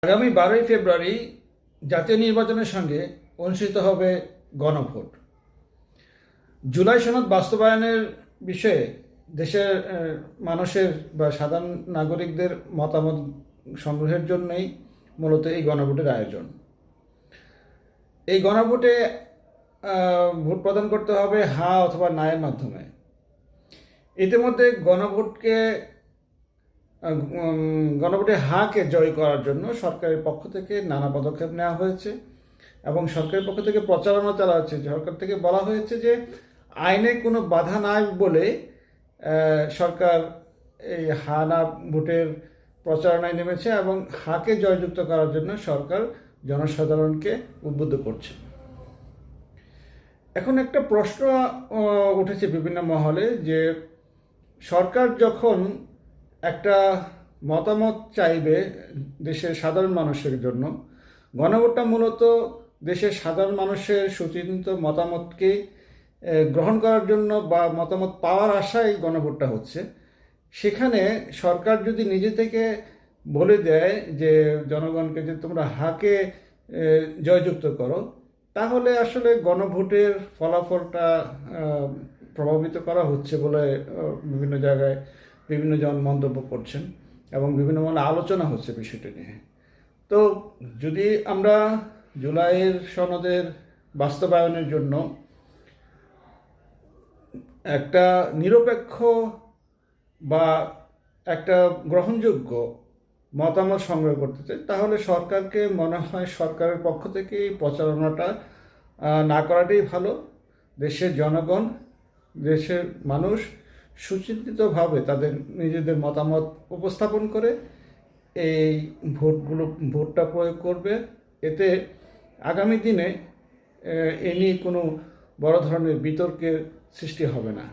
আগামী 12ই ফেব্রুয়ারি জাতীয় নির্বাচনের সঙ্গে অনুষ্ঠিত হবে গণভোট। জুলাই সনদ বাস্তবায়নের বিষয়ে দেশের মানুষের বা সাধারণ নাগরিকদের মতামত সংগ্রহের জন্যই মূলত এই গণভোটের আয়োজন। এই গণভোটে ভোট প্রদান করতে হবে হা অথবা না এর মাধ্যমে। ইতিমধ্যে গণভোটে হাকে জয় করার জন্য সরকারের পক্ষ থেকে নানা পদক্ষেপ নেওয়া হয়েছে এবং সরকারের পক্ষ থেকে প্রচারণা চালা হচ্ছে। সরকার থেকে বলা হয়েছে যে আইনে কোনো বাধা নাই বলে সরকার এই হা না ভোটের প্রচারণায় নেমেছে এবং হাকে জয়যুক্ত করার জন্য সরকার জনসাধারণকে উদ্বুদ্ধ করছে। এখন একটা প্রশ্ন উঠেছে বিভিন্ন মহলে যে সরকার যখন একটা মতামত চাইবে দেশের সাধারণ মানুষের জন্য, গণভোটটা মূলত দেশের সাধারণ মানুষের সুচিন্তিত মতামতকে গ্রহণ করার জন্য বা মতামত পাওয়ার আশায় গণভোটটা হচ্ছে। সেখানে সরকার যদি নিজে থেকে বলে দেয় যে জনগণকে যে তোমরা হাকে জয়যুক্ত করো, তাহলে আসলে গণভোটের ফলাফলটা প্রভাবিত করা হচ্ছে বলে বিভিন্ন জায়গায় বিভিন্ন জন মন্তব্য করছেন এবং বিভিন্ন মহলে আলোচনা হচ্ছে বিষয়টি নিয়ে। তো যদি আমরা জুলাইয়ের সনদের বাস্তবায়নের জন্য একটা নিরপেক্ষ বা একটা গ্রহণযোগ্য মতামত সংগ্রহ করতে চাই, তাহলে সরকারকে মনে হয় সরকারের পক্ষ থেকে এই প্রচারণাটা না করাটাই ভালো। দেশের জনগণ, দেশের মানুষ সুচিন্তিতভাবে তাদের নিজেদের মতামত উপস্থাপন করে এই ভোটটা প্রয়োগ করবে। এতে আগামী দিনে এ নিয়ে কোনো বড় ধরনের বিতর্কের সৃষ্টি হবে না।